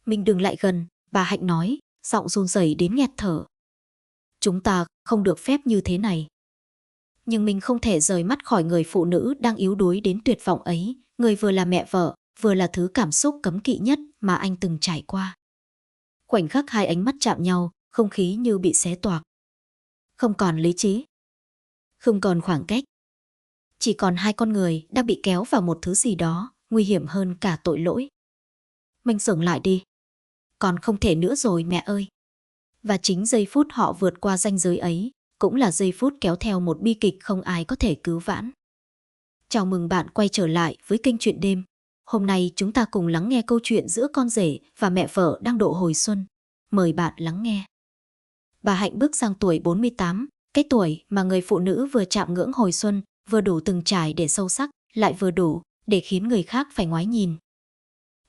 Mình đừng lại gần, bà Hạnh nói, giọng run rẩy đến nghẹt thở. Chúng ta không được phép như thế này. Nhưng mình không thể rời mắt khỏi người phụ nữ đang yếu đuối đến tuyệt vọng ấy, người vừa là mẹ vợ, vừa là thứ cảm xúc cấm kỵ nhất mà anh từng trải qua. Khoảnh khắc hai ánh mắt chạm nhau, không khí như bị xé toạc. Không còn lý trí, không còn khoảng cách. Chỉ còn hai con người đang bị kéo vào một thứ gì đó, nguy hiểm hơn cả tội lỗi. Mình dừng lại đi. Còn không thể nữa rồi mẹ ơi. Và chính giây phút họ vượt qua ranh giới ấy, cũng là giây phút kéo theo một bi kịch không ai có thể cứu vãn. Chào mừng bạn quay trở lại với kênh Chuyện Đêm. Hôm nay chúng ta cùng lắng nghe câu chuyện giữa con rể và mẹ vợ đang độ hồi xuân. Mời bạn lắng nghe. Bà Hạnh bước sang tuổi 48, cái tuổi mà người phụ nữ vừa chạm ngưỡng hồi xuân, vừa đủ từng trải để sâu sắc, lại vừa đủ để khiến người khác phải ngoái nhìn.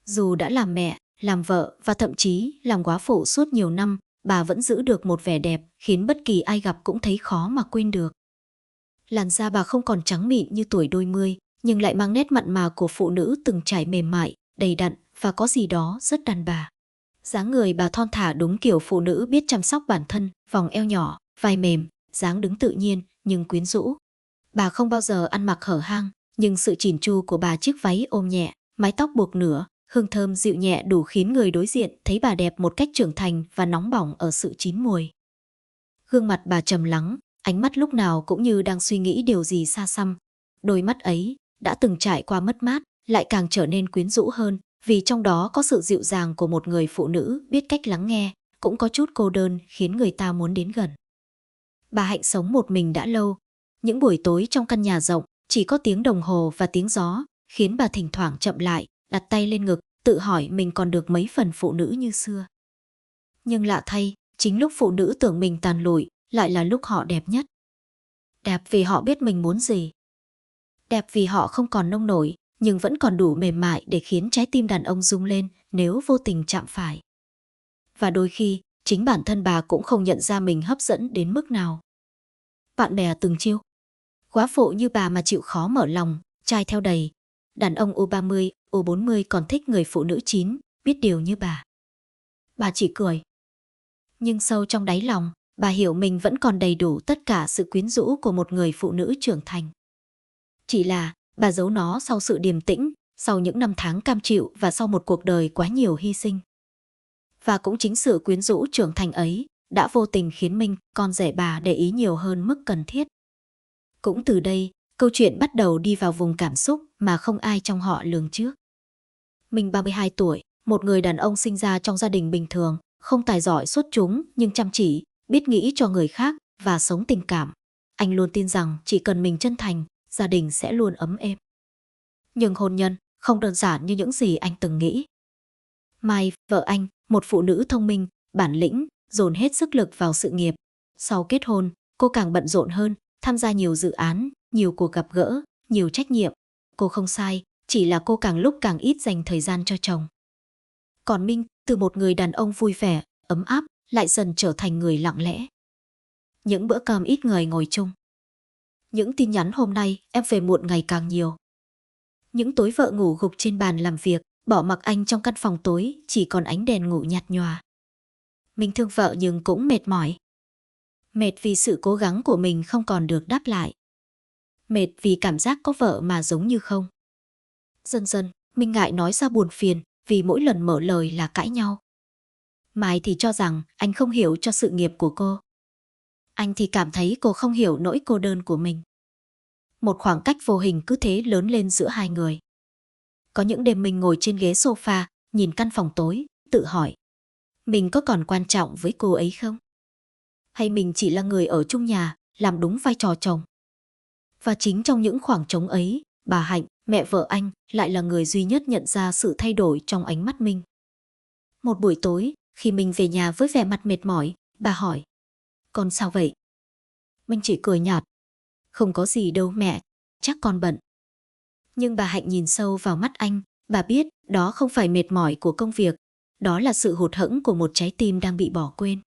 Dù đã làm mẹ, làm vợ và thậm chí làm góa phụ suốt nhiều năm, bà vẫn giữ được một vẻ đẹp khiến bất kỳ ai gặp cũng thấy khó mà quên được. Làn da bà không còn trắng mịn như tuổi đôi mươi, nhưng lại mang nét mặn mà của phụ nữ từng trải mềm mại, đầy đặn và có gì đó rất đàn bà. Dáng người bà thon thả đúng kiểu phụ nữ biết chăm sóc bản thân, vòng eo nhỏ, vai mềm, dáng đứng tự nhiên nhưng quyến rũ. Bà không bao giờ ăn mặc hở hang, nhưng sự chỉn chu của bà chiếc váy ôm nhẹ, mái tóc buộc nửa, hương thơm dịu nhẹ đủ khiến người đối diện thấy bà đẹp một cách trưởng thành và nóng bỏng ở sự chín muồi. Gương mặt bà trầm lắng, ánh mắt lúc nào cũng như đang suy nghĩ điều gì xa xăm. Đôi mắt ấy đã từng trải qua mất mát, lại càng trở nên quyến rũ hơn, vì trong đó có sự dịu dàng của một người phụ nữ biết cách lắng nghe, cũng có chút cô đơn khiến người ta muốn đến gần. Bà Hạnh sống một mình đã lâu. Những buổi tối trong căn nhà rộng, chỉ có tiếng đồng hồ và tiếng gió, khiến bà thỉnh thoảng chậm lại, đặt tay lên ngực, tự hỏi mình còn được mấy phần phụ nữ như xưa. Nhưng lạ thay, chính lúc phụ nữ tưởng mình tàn lụi, lại là lúc họ đẹp nhất. Đẹp vì họ biết mình muốn gì. Đẹp vì họ không còn nông nổi, nhưng vẫn còn đủ mềm mại để khiến trái tim đàn ông rung lên nếu vô tình chạm phải. Và đôi khi, chính bản thân bà cũng không nhận ra mình hấp dẫn đến mức nào. Bạn bè từng chiêu. Góa phụ như bà mà chịu khó mở lòng, trai theo đầy. Đàn ông U30, U40 còn thích người phụ nữ chín, biết điều như bà. Bà chỉ cười. Nhưng sâu trong đáy lòng, bà hiểu mình vẫn còn đầy đủ tất cả sự quyến rũ của một người phụ nữ trưởng thành. Chỉ là bà giấu nó sau sự điềm tĩnh, sau những năm tháng cam chịu và sau một cuộc đời quá nhiều hy sinh. Và cũng chính sự quyến rũ trưởng thành ấy đã vô tình khiến Minh, con rể bà, để ý nhiều hơn mức cần thiết. Cũng từ đây, câu chuyện bắt đầu đi vào vùng cảm xúc mà không ai trong họ lường trước. Minh 32 tuổi, một người đàn ông sinh ra trong gia đình bình thường, không tài giỏi xuất chúng nhưng chăm chỉ, biết nghĩ cho người khác và sống tình cảm. Anh luôn tin rằng chỉ cần mình chân thành, gia đình sẽ luôn ấm êm. Nhưng hôn nhân không đơn giản như những gì anh từng nghĩ. Mai, vợ anh, một phụ nữ thông minh, bản lĩnh, dồn hết sức lực vào sự nghiệp. Sau kết hôn, cô càng bận rộn hơn, tham gia nhiều dự án, nhiều cuộc gặp gỡ, nhiều trách nhiệm. Cô không sai, chỉ là cô càng lúc càng ít dành thời gian cho chồng. Còn Minh, từ một người đàn ông vui vẻ, ấm áp, lại dần trở thành người lặng lẽ. Những bữa cơm ít người ngồi chung. Những tin nhắn hôm nay em về muộn ngày càng nhiều. Những tối vợ ngủ gục trên bàn làm việc, bỏ mặc anh trong căn phòng tối, chỉ còn ánh đèn ngủ nhạt nhòa. Mình thương vợ nhưng cũng mệt mỏi. Mệt vì sự cố gắng của mình không còn được đáp lại. Mệt vì cảm giác có vợ mà giống như không. Dần dần, mình ngại nói ra buồn phiền vì mỗi lần mở lời là cãi nhau. Mai thì cho rằng anh không hiểu cho sự nghiệp của cô. Anh thì cảm thấy cô không hiểu nỗi cô đơn của mình. Một khoảng cách vô hình cứ thế lớn lên giữa hai người. Có những đêm mình ngồi trên ghế sofa, nhìn căn phòng tối, tự hỏi. Mình có còn quan trọng với cô ấy không? Hay mình chỉ là người ở chung nhà, làm đúng vai trò chồng? Và chính trong những khoảng trống ấy, bà Hạnh, mẹ vợ anh, lại là người duy nhất nhận ra sự thay đổi trong ánh mắt mình. Một buổi tối, khi mình về nhà với vẻ mặt mệt mỏi, bà hỏi. Con sao vậy? Mình chỉ cười nhạt. Không có gì đâu mẹ, chắc con bận. Nhưng bà Hạnh nhìn sâu vào mắt anh, bà biết đó không phải mệt mỏi của công việc, đó là sự hụt hẫng của một trái tim đang bị bỏ quên.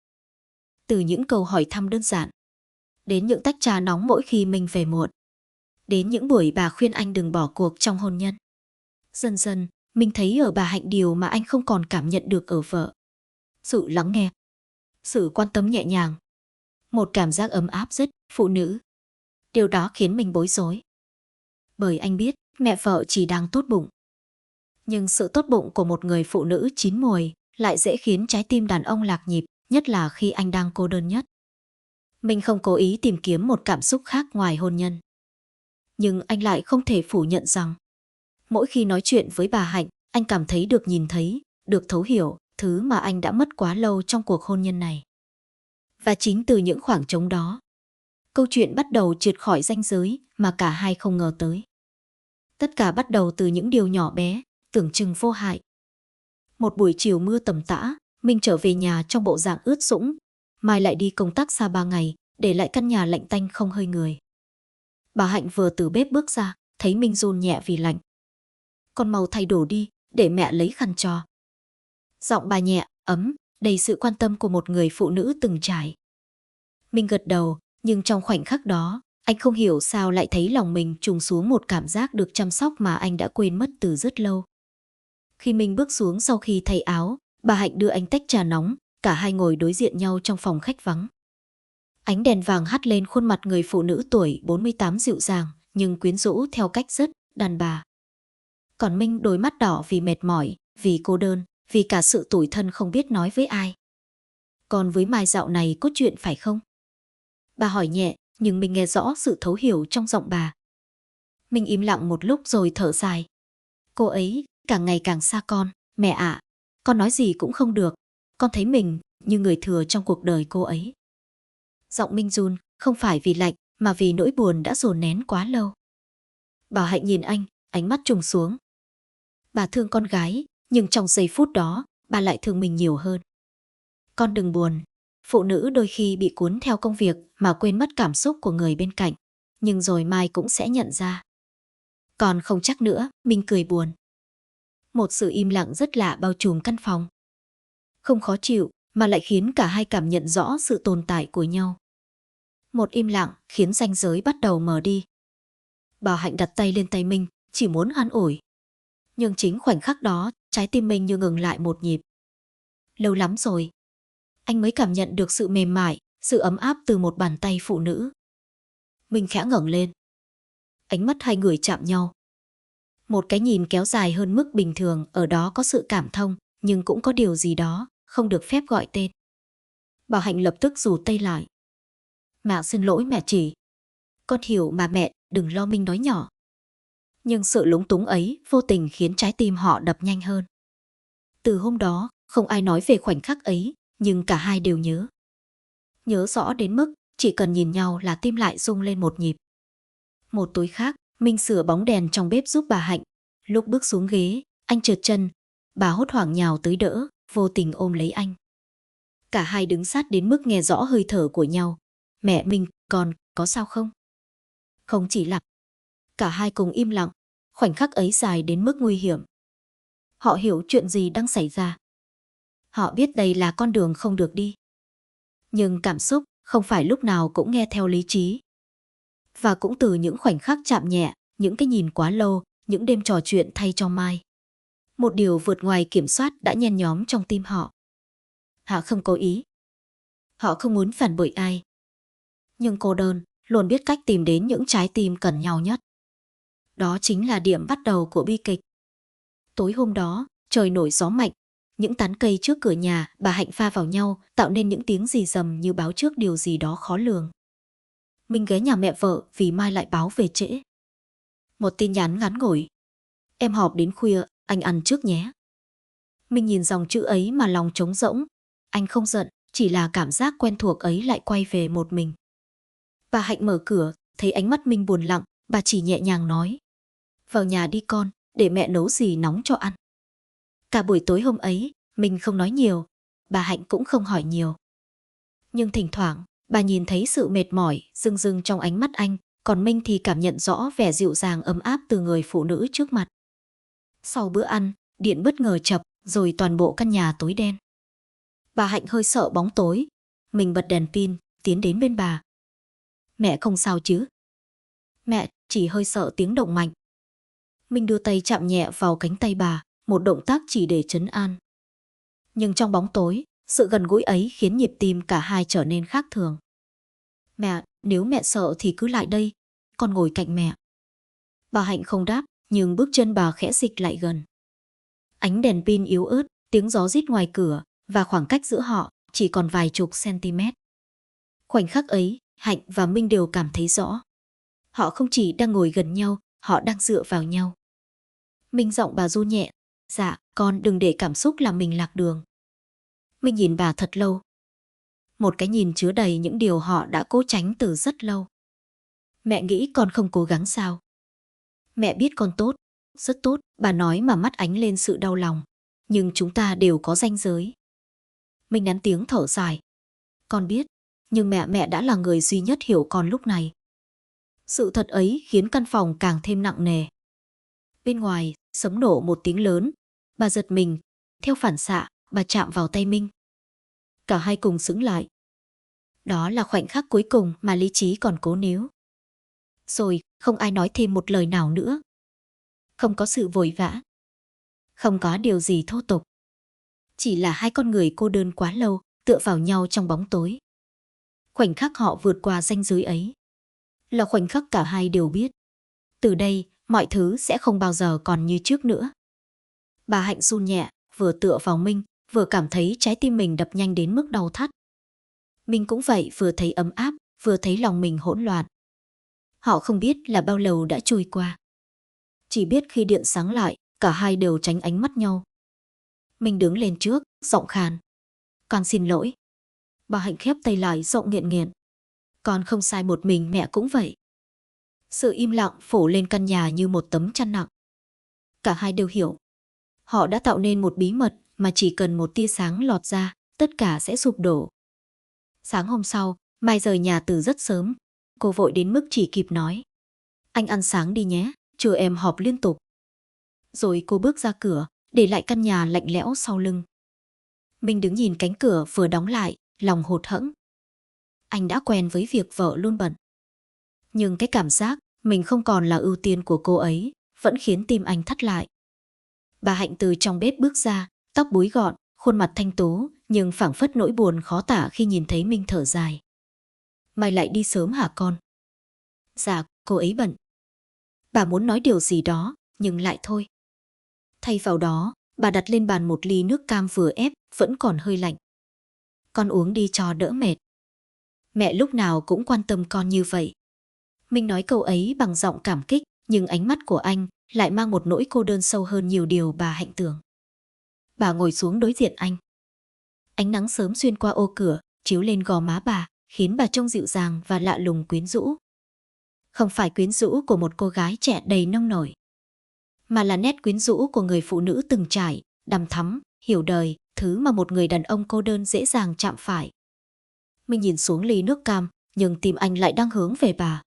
Từ những câu hỏi thăm đơn giản, đến những tách trà nóng mỗi khi mình về muộn, đến những buổi bà khuyên anh đừng bỏ cuộc trong hôn nhân. Dần dần, Mình thấy ở bà Hạnh điều mà anh không còn cảm nhận được ở vợ. Sự lắng nghe, sự quan tâm nhẹ nhàng, một cảm giác ấm áp rất phụ nữ. Điều đó khiến mình bối rối. Bởi anh biết mẹ vợ chỉ đang tốt bụng. Nhưng sự tốt bụng của một người phụ nữ chín muồi lại dễ khiến trái tim đàn ông lạc nhịp, nhất là khi anh đang cô đơn nhất. Mình không cố ý tìm kiếm một cảm xúc khác ngoài hôn nhân. Nhưng anh lại không thể phủ nhận rằng mỗi khi nói chuyện với bà Hạnh, anh cảm thấy được nhìn thấy, được thấu hiểu, thứ mà anh đã mất quá lâu trong cuộc hôn nhân này. Và chính từ những khoảng trống đó, câu chuyện bắt đầu trượt khỏi ranh giới mà cả hai không ngờ tới. Tất cả bắt đầu từ những điều nhỏ bé, tưởng chừng vô hại. Một buổi chiều mưa tầm tã, Minh trở về nhà trong bộ dạng ướt sũng. Mai lại đi công tác xa 3 ngày, để lại căn nhà lạnh tanh không hơi người. Bà Hạnh vừa từ bếp bước ra, thấy Minh run nhẹ vì lạnh. Con mau thay đồ đi, để mẹ lấy khăn cho. Giọng bà nhẹ, ấm, đầy sự quan tâm của một người phụ nữ từng trải. Minh gật đầu, nhưng trong khoảnh khắc đó, anh không hiểu sao lại thấy lòng mình trùng xuống một cảm giác được chăm sóc mà anh đã quên mất từ rất lâu. Khi Minh bước xuống sau khi thay áo, bà Hạnh đưa anh tách trà nóng, cả hai ngồi đối diện nhau trong phòng khách vắng. Ánh đèn vàng hắt lên khuôn mặt người phụ nữ tuổi 48 dịu dàng, nhưng quyến rũ theo cách rất đàn bà. Còn Minh đôi mắt đỏ vì mệt mỏi, vì cô đơn, vì cả sự tủi thân không biết nói với ai. Còn với Mai dạo này có chuyện phải không? Bà hỏi nhẹ, nhưng mình nghe rõ sự thấu hiểu trong giọng bà. Mình im lặng một lúc rồi thở dài. Cô ấy càng ngày càng xa con, mẹ ạ, con nói gì cũng không được. Con thấy mình như người thừa trong cuộc đời cô ấy. Giọng Minh run, không phải vì lạnh, mà vì nỗi buồn đã dồn nén quá lâu. Bà Hạnh nhìn anh, ánh mắt trùng xuống. Bà thương con gái, nhưng trong giây phút đó, bà lại thương mình nhiều hơn. Con đừng buồn. Phụ nữ đôi khi bị cuốn theo công việc mà quên mất cảm xúc của người bên cạnh. Nhưng rồi mai cũng sẽ nhận ra. Còn không chắc nữa, Minh cười buồn. Một sự im lặng rất lạ bao trùm căn phòng. Không khó chịu, mà lại khiến cả hai cảm nhận rõ sự tồn tại của nhau. Một im lặng khiến ranh giới bắt đầu mờ đi. Bà Hạnh đặt tay lên tay Minh, chỉ muốn an ủi. Nhưng chính khoảnh khắc đó, trái tim Minh như ngừng lại một nhịp. Lâu lắm rồi, anh mới cảm nhận được sự mềm mại, sự ấm áp từ một bàn tay phụ nữ. Minh khẽ ngẩng lên. Ánh mắt hai người chạm nhau. Một cái nhìn kéo dài hơn mức bình thường, ở đó có sự cảm thông, nhưng cũng có điều gì đó, không được phép gọi tên. Bà Hạnh lập tức rủ tay lại. Mẹ xin lỗi mẹ chỉ. Con hiểu mà mẹ, đừng lo, Minh nói nhỏ. Nhưng sự lúng túng ấy vô tình khiến trái tim họ đập nhanh hơn. Từ hôm đó, không ai nói về khoảnh khắc ấy, nhưng cả hai đều nhớ. Nhớ rõ đến mức chỉ cần nhìn nhau là tim lại rung lên một nhịp. Một tối khác, Minh sửa bóng đèn trong bếp giúp bà Hạnh. Lúc bước xuống ghế, anh trượt chân. Bà hốt hoảng nhào tới đỡ, vô tình ôm lấy anh. Cả hai đứng sát đến mức nghe rõ hơi thở của nhau. Mẹ Minh, con có sao không? Không chỉ lặng. Cả hai cùng im lặng. Khoảnh khắc ấy dài đến mức nguy hiểm. Họ hiểu chuyện gì đang xảy ra. Họ biết đây là con đường không được đi. Nhưng cảm xúc không phải lúc nào cũng nghe theo lý trí. Và cũng từ những khoảnh khắc chạm nhẹ, những cái nhìn quá lâu, những đêm trò chuyện thay cho mai. Một điều vượt ngoài kiểm soát đã nhen nhóm trong tim họ. Họ không cố ý. Họ không muốn phản bội ai. Nhưng cô đơn luôn biết cách tìm đến những trái tim cần nhau nhất. Đó chính là điểm bắt đầu của bi kịch. Tối hôm đó, trời nổi gió mạnh. Những tán cây trước cửa nhà bà Hạnh pha vào nhau, tạo nên những tiếng rì rầm như báo trước điều gì đó khó lường. Minh ghé nhà mẹ vợ vì mai lại báo về trễ. Một tin nhắn ngắn ngủi. Em họp đến khuya, anh ăn trước nhé. Minh nhìn dòng chữ ấy mà lòng trống rỗng. Anh không giận, chỉ là cảm giác quen thuộc ấy lại quay về một mình. Bà Hạnh mở cửa, thấy ánh mắt Minh buồn lặng, bà chỉ nhẹ nhàng nói. Vào nhà đi con, để mẹ nấu gì nóng cho ăn. Cả buổi tối hôm ấy, Minh không nói nhiều, bà Hạnh cũng không hỏi nhiều. Nhưng thỉnh thoảng, bà nhìn thấy sự mệt mỏi, rưng rưng trong ánh mắt anh, còn Minh thì cảm nhận rõ vẻ dịu dàng ấm áp từ người phụ nữ trước mặt. Sau bữa ăn, điện bất ngờ chập, rồi toàn bộ căn nhà tối đen. Bà Hạnh hơi sợ bóng tối. Mình bật đèn pin, tiến đến bên bà. Mẹ không sao chứ? Mẹ chỉ hơi sợ tiếng động mạnh. Mình đưa tay chạm nhẹ vào cánh tay bà, một động tác chỉ để trấn an. Nhưng trong bóng tối, sự gần gũi ấy khiến nhịp tim cả hai trở nên khác thường. Mẹ, nếu mẹ sợ thì cứ lại đây, con ngồi cạnh mẹ. Bà Hạnh không đáp, nhưng bước chân bà khẽ dịch lại gần. Ánh đèn pin yếu ớt, tiếng gió rít ngoài cửa và khoảng cách giữa họ chỉ còn vài chục cm. Khoảnh khắc ấy, Hạnh và Minh đều cảm thấy rõ. Họ không chỉ đang ngồi gần nhau, họ đang dựa vào nhau. Minh giọng bà ru nhẹ, dạ, con đừng để cảm xúc làm mình lạc đường. Minh nhìn bà thật lâu. Một cái nhìn chứa đầy những điều họ đã cố tránh từ rất lâu. Mẹ nghĩ con không cố gắng sao? Mẹ biết con tốt, rất tốt, bà nói mà mắt ánh lên sự đau lòng. Nhưng chúng ta đều có ranh giới. Minh nén tiếng thở dài. Con biết, nhưng mẹ đã là người duy nhất hiểu con lúc này. Sự thật ấy khiến căn phòng càng thêm nặng nề. Bên ngoài, sấm nổ một tiếng lớn. Bà giật mình, theo phản xạ, bà chạm vào tay Minh. Cả hai cùng sững lại. Đó là khoảnh khắc cuối cùng mà lý trí còn cố níu. Rồi, không ai nói thêm một lời nào nữa. Không có sự vội vã. Không có điều gì thô tục. Chỉ là hai con người cô đơn quá lâu, tựa vào nhau trong bóng tối. Khoảnh khắc họ vượt qua ranh giới ấy là khoảnh khắc cả hai đều biết. Từ đây, mọi thứ sẽ không bao giờ còn như trước nữa. Bà Hạnh run nhẹ, vừa tựa vào Minh, vừa cảm thấy trái tim mình đập nhanh đến mức đau thắt. Minh cũng vậy, vừa thấy ấm áp, vừa thấy lòng mình hỗn loạn. Họ không biết là bao lâu đã trôi qua. Chỉ biết khi điện sáng lại, cả hai đều tránh ánh mắt nhau. Minh đứng lên trước, giọng khàn. Con xin lỗi. Bà Hạnh khép tay lại, giọng nghẹn nghẹn. Con không sai một mình, mẹ cũng vậy. Sự im lặng phủ lên căn nhà như một tấm chăn nặng. Cả hai đều hiểu. Họ đã tạo nên một bí mật mà chỉ cần một tia sáng lọt ra, tất cả sẽ sụp đổ. Sáng hôm sau, Mai rời nhà từ rất sớm. Cô vội đến mức chỉ kịp nói. Anh ăn sáng đi nhé, trưa em họp liên tục. Rồi cô bước ra cửa, để lại căn nhà lạnh lẽo sau lưng. Minh đứng nhìn cánh cửa vừa đóng lại, lòng hụt hẫng. Anh đã quen với việc vợ luôn bận. Nhưng cái cảm giác mình không còn là ưu tiên của cô ấy vẫn khiến tim anh thắt lại. Bà Hạnh từ trong bếp bước ra, tóc búi gọn, khuôn mặt thanh tú, nhưng phảng phất nỗi buồn khó tả khi nhìn thấy Minh thở dài. Mày lại đi sớm hả con? Dạ, cô ấy bận. Bà muốn nói điều gì đó, nhưng lại thôi. Thay vào đó, bà đặt lên bàn một ly nước cam vừa ép, vẫn còn hơi lạnh. Con uống đi cho đỡ mệt. Mẹ lúc nào cũng quan tâm con như vậy. Minh nói câu ấy bằng giọng cảm kích, nhưng ánh mắt của anh lại mang một nỗi cô đơn sâu hơn nhiều điều bà Hạnh tưởng. Bà ngồi xuống đối diện anh. Ánh nắng sớm xuyên qua ô cửa, chiếu lên gò má bà, khiến bà trông dịu dàng và lạ lùng quyến rũ. Không phải quyến rũ của một cô gái trẻ đầy nông nổi, mà là nét quyến rũ của người phụ nữ từng trải, đằm thắm, hiểu đời, thứ mà một người đàn ông cô đơn dễ dàng chạm phải. Mình nhìn xuống ly nước cam, nhưng tim anh lại đang hướng về bà.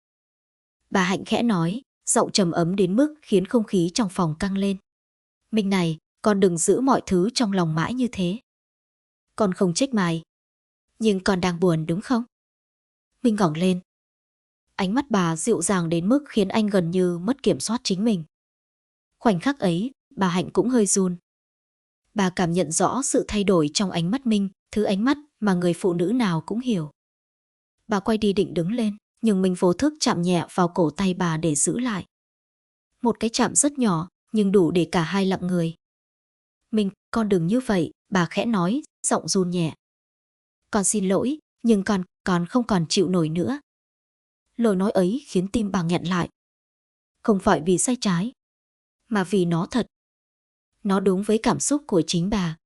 Bà Hạnh khẽ nói, giọng trầm ấm đến mức khiến không khí trong phòng căng lên. Minh này, con đừng giữ mọi thứ trong lòng mãi như thế. Con không trách mày. Nhưng con đang buồn đúng không? Minh ngẩng lên. Ánh mắt bà dịu dàng đến mức khiến anh gần như mất kiểm soát chính mình. Khoảnh khắc ấy, bà Hạnh cũng hơi run. Bà cảm nhận rõ sự thay đổi trong ánh mắt Minh, thứ ánh mắt mà người phụ nữ nào cũng hiểu. Bà quay đi định đứng lên, nhưng Minh vô thức chạm nhẹ vào cổ tay bà để giữ lại. Một cái chạm rất nhỏ, nhưng đủ để cả hai lặng người. Minh, con đừng như vậy, bà khẽ nói, giọng run nhẹ. Con xin lỗi, nhưng con không còn chịu nổi nữa. Lời nói ấy khiến tim bà nghẹn lại. Không phải vì sai trái, mà vì nó thật. Nó đúng với cảm xúc của chính bà.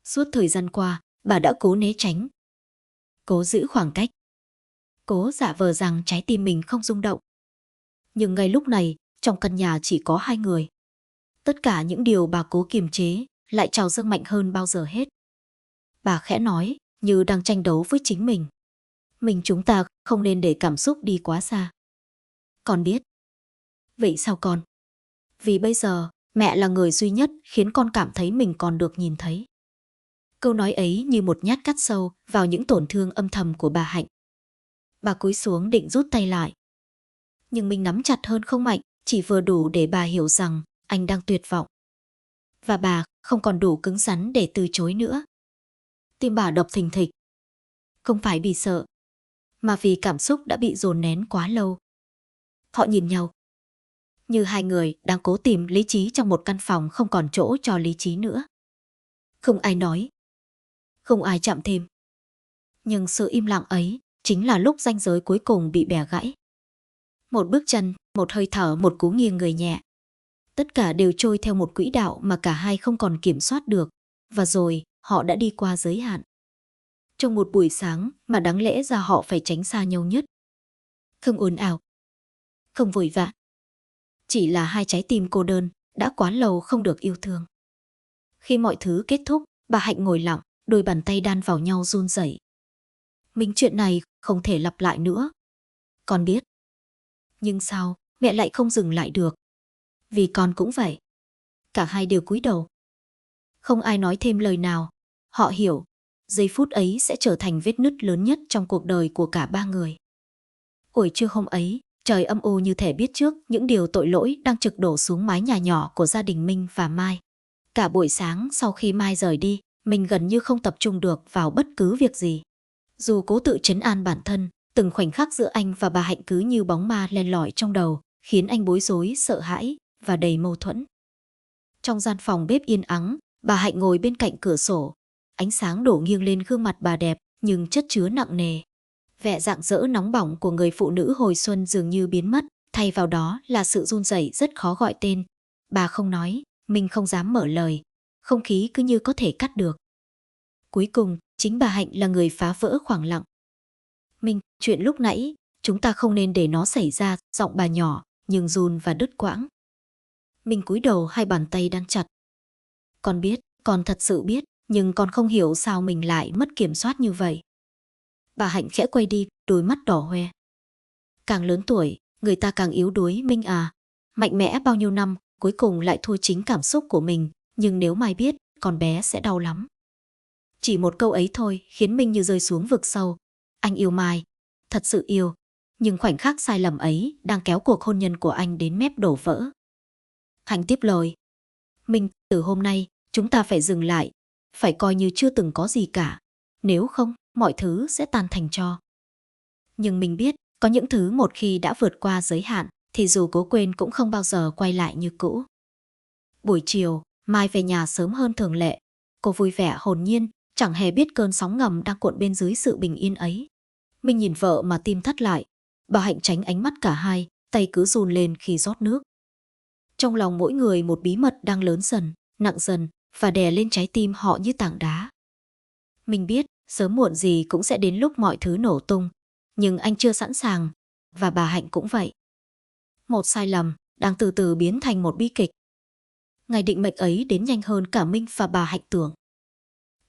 Suốt thời gian qua, bà đã cố né tránh, cố giữ khoảng cách, cố giả vờ rằng trái tim mình không rung động. Nhưng ngay lúc này, trong căn nhà chỉ có hai người. Tất cả những điều bà cố kiềm chế lại trào dâng mạnh hơn bao giờ hết. Bà khẽ nói, như đang tranh đấu với chính mình. Chúng ta không nên để cảm xúc đi quá xa. Con biết. Vậy sao con? Vì bây giờ, mẹ là người duy nhất khiến con cảm thấy mình còn được nhìn thấy. Câu nói ấy như một nhát cắt sâu vào những tổn thương âm thầm của bà Hạnh. Bà cúi xuống định rút tay lại. Nhưng Minh nắm chặt hơn không mạnh, chỉ vừa đủ để bà hiểu rằng anh đang tuyệt vọng. và bà không còn đủ cứng rắn để từ chối nữa. Tim bà đập thình thịch. Không phải vì sợ, mà vì cảm xúc đã bị dồn nén quá lâu. Họ nhìn nhau, như hai người đang cố tìm lý trí trong một căn phòng không còn chỗ cho lý trí nữa. Không ai nói, không ai chạm thêm. Nhưng sự im lặng ấy chính là lúc ranh giới cuối cùng bị bẻ gãy. Một bước chân, một hơi thở, một cú nghiêng người nhẹ. Tất cả đều trôi theo một quỹ đạo mà cả hai không còn kiểm soát được. Và rồi, họ đã đi qua giới hạn. Trong một buổi sáng mà đáng lẽ ra họ phải tránh xa nhau nhất. Không ồn ào, không vội vã. Chỉ là hai trái tim cô đơn, đã quá lâu không được yêu thương. Khi mọi thứ kết thúc, bà Hạnh ngồi lặng, đôi bàn tay đan vào nhau run rẩy. Mình chuyện này không thể lặp lại nữa. Con biết. Nhưng sao, mẹ lại không dừng lại được? Vì con cũng vậy. Cả hai đều cúi đầu. Không ai nói thêm lời nào. Họ hiểu, giây phút ấy sẽ trở thành vết nứt lớn nhất trong cuộc đời của cả ba người. Buổi trưa hôm ấy, trời âm u như thể biết trước những điều tội lỗi đang trực đổ xuống mái nhà nhỏ của gia đình Minh và Mai. Cả buổi sáng sau khi Mai rời đi, mình gần như không tập trung được vào bất cứ việc gì. Dù cố tự trấn an bản thân, từng khoảnh khắc giữa anh và bà Hạnh cứ như bóng ma len lỏi trong đầu, khiến anh bối rối, sợ hãi và đầy mâu thuẫn. Trong gian phòng bếp yên ắng, bà Hạnh ngồi bên cạnh cửa sổ. Ánh sáng đổ nghiêng lên gương mặt bà đẹp nhưng chất chứa nặng nề. Vẻ rạng rỡ nóng bỏng của người phụ nữ hồi xuân dường như biến mất, thay vào đó là sự run rẩy rất khó gọi tên. Bà không nói, mình không dám mở lời. Không khí cứ như có thể cắt được. Cuối cùng, chính bà Hạnh là người phá vỡ khoảng lặng. Mình, chuyện lúc nãy, chúng ta không nên để nó xảy ra, giọng bà nhỏ, nhưng run và đứt quãng. Mình cúi đầu, hai bàn tay đan chặt. Con biết, con thật sự biết, nhưng con không hiểu sao mình lại mất kiểm soát như vậy. Bà Hạnh khẽ quay đi, đôi mắt đỏ hoe. Càng lớn tuổi, người ta càng yếu đuối Minh à. Mạnh mẽ bao nhiêu năm, cuối cùng lại thua chính cảm xúc của mình. Nhưng nếu Mai biết, con bé sẽ đau lắm. Chỉ một câu ấy thôi khiến Minh như rơi xuống vực sâu. Anh yêu Mai, thật sự yêu. Nhưng khoảnh khắc sai lầm ấy đang kéo cuộc hôn nhân của anh đến mép đổ vỡ. Hạnh tiếp lời. Minh, từ hôm nay, chúng ta phải dừng lại. Phải coi như chưa từng có gì cả. Nếu không, mọi thứ sẽ tan thành tro. Nhưng mình biết, có những thứ một khi đã vượt qua giới hạn, thì dù cố quên cũng không bao giờ quay lại như cũ. Buổi chiều, Mai về nhà sớm hơn thường lệ. Cô vui vẻ hồn nhiên, chẳng hề biết cơn sóng ngầm đang cuộn bên dưới sự bình yên ấy. Mình nhìn vợ mà tim thắt lại. Bà Hạnh tránh ánh mắt cả hai, tay cứ run lên khi rót nước. Trong lòng mỗi người một bí mật đang lớn dần, nặng dần và đè lên trái tim họ như tảng đá. Mình biết, sớm muộn gì cũng sẽ đến lúc mọi thứ nổ tung. Nhưng anh chưa sẵn sàng, và bà Hạnh cũng vậy. Một sai lầm đang từ từ biến thành một bi kịch. Ngày định mệnh ấy đến nhanh hơn cả Minh và bà Hạnh tưởng.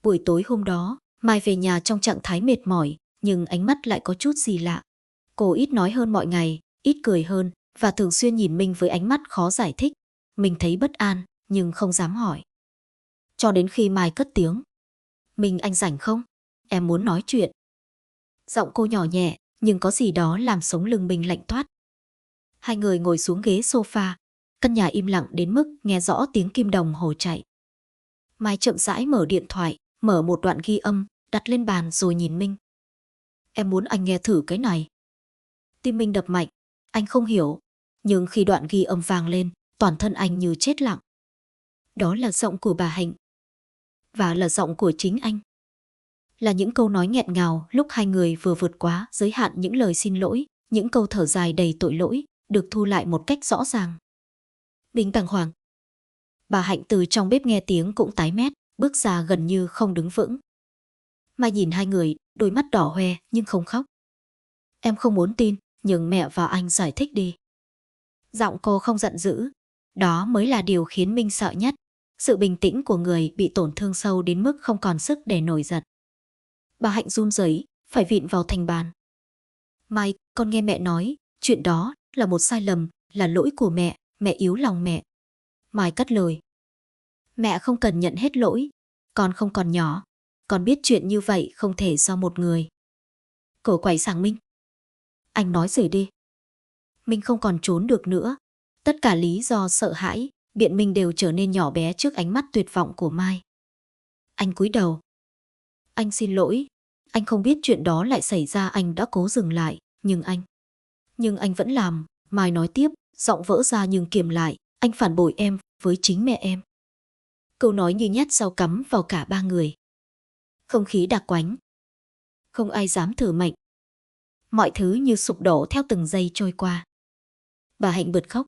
Buổi tối hôm đó, Mai về nhà trong trạng thái mệt mỏi, nhưng ánh mắt lại có chút gì lạ. Cô ít nói hơn mọi ngày, ít cười hơn, và thường xuyên nhìn Minh với ánh mắt khó giải thích. Mình thấy bất an, nhưng không dám hỏi. Cho đến khi Mai cất tiếng. Minh, anh rảnh không? Em muốn nói chuyện. Giọng cô nhỏ nhẹ, nhưng có gì đó làm sống lưng mình lạnh toát. Hai người ngồi xuống ghế sofa. Căn nhà im lặng đến mức nghe rõ tiếng kim đồng hồ chạy. Mai chậm rãi mở điện thoại, mở một đoạn ghi âm, đặt lên bàn rồi nhìn Minh. Em muốn anh nghe thử cái này. Tim Minh đập mạnh, anh không hiểu. Nhưng khi đoạn ghi âm vang lên, toàn thân anh như chết lặng. Đó là giọng của bà Hạnh. Và là giọng của chính anh. Là những câu nói nghẹn ngào lúc hai người vừa vượt quá giới hạn, những lời xin lỗi, những câu thở dài đầy tội lỗi, được thu lại một cách rõ ràng. Minh bàng hoàng. Bà Hạnh từ trong bếp nghe tiếng cũng tái mét, bước ra gần như không đứng vững. Mai nhìn hai người, đôi mắt đỏ hoe nhưng không khóc. Em không muốn tin, nhưng mẹ và anh giải thích đi. Giọng cô không giận dữ. Đó mới là điều khiến Minh sợ nhất. Sự bình tĩnh của người bị tổn thương sâu đến mức không còn sức để nổi giận. Bà Hạnh run rẩy, phải vịn vào thành bàn. Mai, con nghe mẹ nói, chuyện đó là một sai lầm, là lỗi của mẹ yếu lòng mẹ. Mai cắt lời. Mẹ không cần nhận hết lỗi, con không còn nhỏ. Con biết chuyện như vậy không thể do một người. Cô quay sang Minh. Anh nói gì đi. Minh không còn trốn được nữa. Tất cả lý do sợ hãi, biện minh đều trở nên nhỏ bé trước ánh mắt tuyệt vọng của Mai. Anh cúi đầu. Anh xin lỗi, anh không biết chuyện đó lại xảy ra, anh đã cố dừng lại, nhưng anh vẫn làm. Mai nói tiếp, giọng vỡ ra nhưng kiềm lại, anh phản bội em với chính mẹ em. Câu nói như nhát dao cắm vào cả ba người. Không khí đặc quánh. Không ai dám thở mạnh. Mọi thứ như sụp đổ theo từng giây trôi qua. Bà Hạnh bật khóc.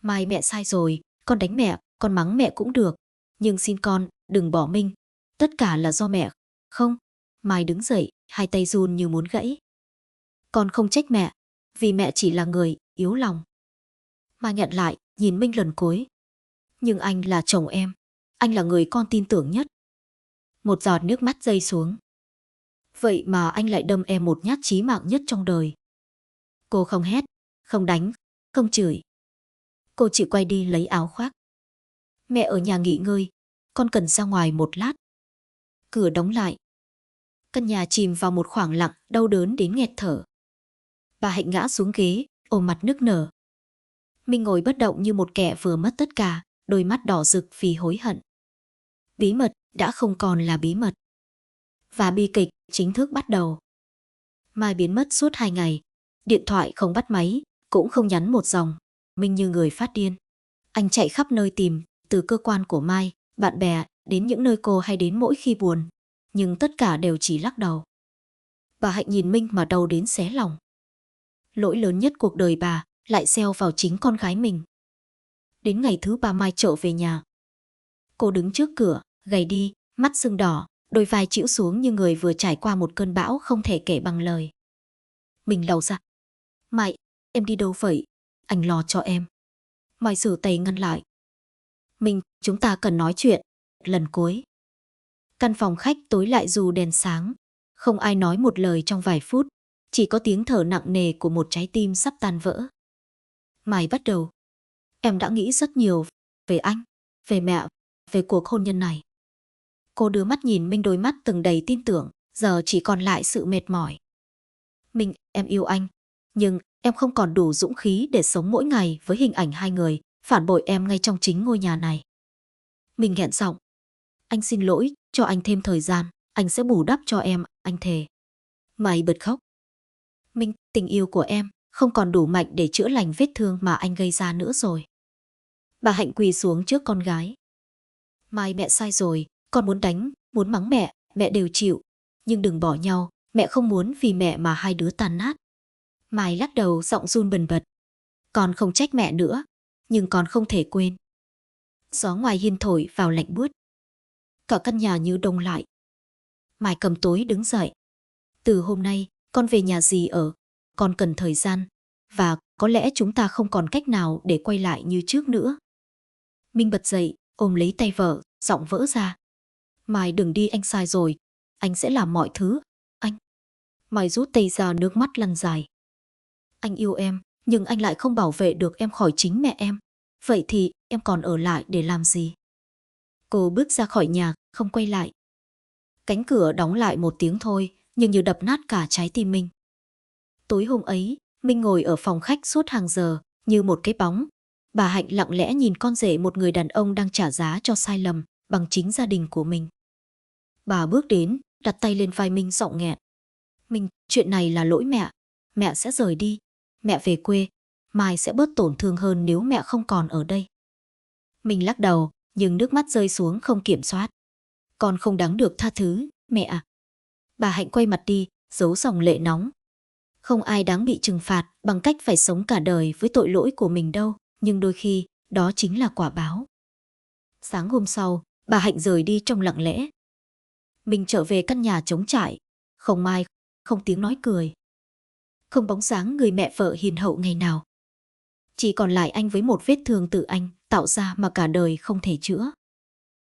Mai, mẹ sai rồi, con đánh mẹ, con mắng mẹ cũng được. Nhưng xin con, đừng bỏ Minh. Tất cả là do mẹ. Không. Mai đứng dậy, hai tay run như muốn gãy. Con không trách mẹ, vì mẹ chỉ là người yếu lòng. Mai nhận lại, nhìn Minh lần cuối. Nhưng anh là chồng em. Anh là người con tin tưởng nhất. Một giọt nước mắt rơi xuống. Vậy mà anh lại đâm em một nhát chí mạng nhất trong đời. Cô không hét, không đánh, không chửi. Cô chỉ quay đi lấy áo khoác. Mẹ ở nhà nghỉ ngơi, con cần ra ngoài một lát. Cửa đóng lại. Căn nhà chìm vào một khoảng lặng đau đớn đến nghẹt thở. Bà Hạnh ngã xuống ghế, ôm mặt nức nở. Minh ngồi bất động như một kẻ vừa mất tất cả, đôi mắt đỏ rực vì hối hận. Bí mật đã không còn là bí mật. Và bi kịch chính thức bắt đầu. Mai biến mất suốt 2 ngày. Điện thoại không bắt máy, cũng không nhắn một dòng. Minh như người phát điên. Anh chạy khắp nơi tìm, từ cơ quan của Mai, bạn bè, đến những nơi cô hay đến mỗi khi buồn. Nhưng tất cả đều chỉ lắc đầu. Bà Hạnh nhìn Minh mà đau đến xé lòng. Lỗi lớn nhất cuộc đời bà lại gieo vào chính con gái mình. Đến ngày thứ 3 Mai trở về nhà. Cô đứng trước cửa, gầy đi, mắt sưng đỏ, đôi vai chĩu xuống như người vừa trải qua một cơn bão không thể kể bằng lời. Mình lầu ra. Mai, em đi đâu vậy? Anh lo cho em. Mai rửa tay ngăn lại. Mình, chúng ta cần nói chuyện. Lần cuối. Căn phòng khách tối lại dù đèn sáng. Không ai nói một lời trong vài phút. Chỉ có tiếng thở nặng nề của một trái tim sắp tan vỡ. Mai bắt đầu. Em đã nghĩ rất nhiều về anh, về mẹ, về cuộc hôn nhân này. Cô đưa mắt nhìn Minh, đôi mắt từng đầy tin tưởng, giờ chỉ còn lại sự mệt mỏi. Minh, em yêu anh, nhưng em không còn đủ dũng khí để sống mỗi ngày với hình ảnh hai người phản bội em ngay trong chính ngôi nhà này. Minh nghẹn giọng. Anh xin lỗi, cho anh thêm thời gian, anh sẽ bù đắp cho em, anh thề. Mai bật khóc. Minh, tình yêu của em không còn đủ mạnh để chữa lành vết thương mà anh gây ra nữa rồi. Bà Hạnh quỳ xuống trước con gái. Mai, mẹ sai rồi, con muốn đánh, muốn mắng mẹ đều chịu. Nhưng đừng bỏ nhau, mẹ không muốn vì mẹ mà hai đứa tan nát. Mai lắc đầu, giọng run bần bật. Con không trách mẹ nữa, nhưng con không thể quên. Gió ngoài hiên thổi vào lạnh buốt. Cả căn nhà như đông lại. Mai cầm tối đứng dậy. Từ hôm nay, con về nhà dì ở. Con cần thời gian. Và có lẽ chúng ta không còn cách nào để quay lại như trước nữa. Minh bật dậy, ôm lấy tay vợ, giọng vỡ ra. Mai, đừng đi, anh sai rồi. Anh sẽ làm mọi thứ. Anh. Mai rút tay ra, nước mắt lăn dài. Anh yêu em, nhưng anh lại không bảo vệ được em khỏi chính mẹ em. Vậy thì em còn ở lại để làm gì? Cô bước ra khỏi nhà, không quay lại. Cánh cửa đóng lại một tiếng thôi, nhưng như đập nát cả trái tim Minh. Tối hôm ấy, Minh ngồi ở phòng khách suốt hàng giờ, như một cái bóng. Bà Hạnh lặng lẽ nhìn con rể một người đàn ông đang trả giá cho sai lầm bằng chính gia đình của mình. Bà bước đến, đặt tay lên vai Minh, giọng nghẹn. Minh, chuyện này là lỗi mẹ. Mẹ sẽ rời đi. Mẹ về quê. Mai sẽ bớt tổn thương hơn nếu mẹ không còn ở đây. Minh lắc đầu, nhưng nước mắt rơi xuống không kiểm soát. Con không đáng được tha thứ, mẹ à. Bà Hạnh quay mặt đi, giấu dòng lệ nóng. Không ai đáng bị trừng phạt bằng cách phải sống cả đời với tội lỗi của mình đâu, nhưng đôi khi, đó chính là quả báo. Sáng hôm sau, bà Hạnh rời đi trong lặng lẽ. Mình trở về căn nhà trống trải, không Mai, không tiếng nói cười. Không bóng dáng người mẹ vợ hiền hậu ngày nào. Chỉ còn lại anh với một vết thương tự anh tạo ra mà cả đời không thể chữa.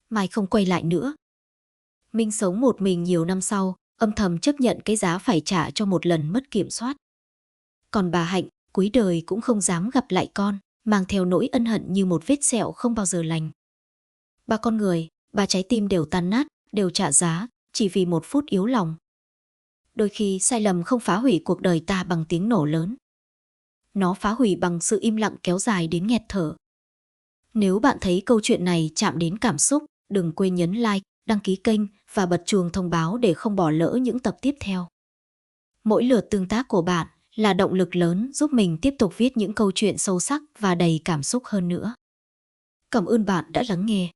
Mai không quay lại nữa. Minh sống một mình nhiều năm sau, âm thầm chấp nhận cái giá phải trả cho một lần mất kiểm soát. Còn bà Hạnh, cuối đời cũng không dám gặp lại con, mang theo nỗi ân hận như một vết sẹo không bao giờ lành. Ba con người, ba trái tim đều tan nát, đều trả giá, chỉ vì một phút yếu lòng. Đôi khi sai lầm không phá hủy cuộc đời ta bằng tiếng nổ lớn. Nó phá hủy bằng sự im lặng kéo dài đến nghẹt thở. Nếu bạn thấy câu chuyện này chạm đến cảm xúc, đừng quên nhấn like, đăng ký kênh và bật chuông thông báo để không bỏ lỡ những tập tiếp theo. Mỗi lượt tương tác của bạn là động lực lớn giúp mình tiếp tục viết những câu chuyện sâu sắc và đầy cảm xúc hơn nữa. Cảm ơn bạn đã lắng nghe.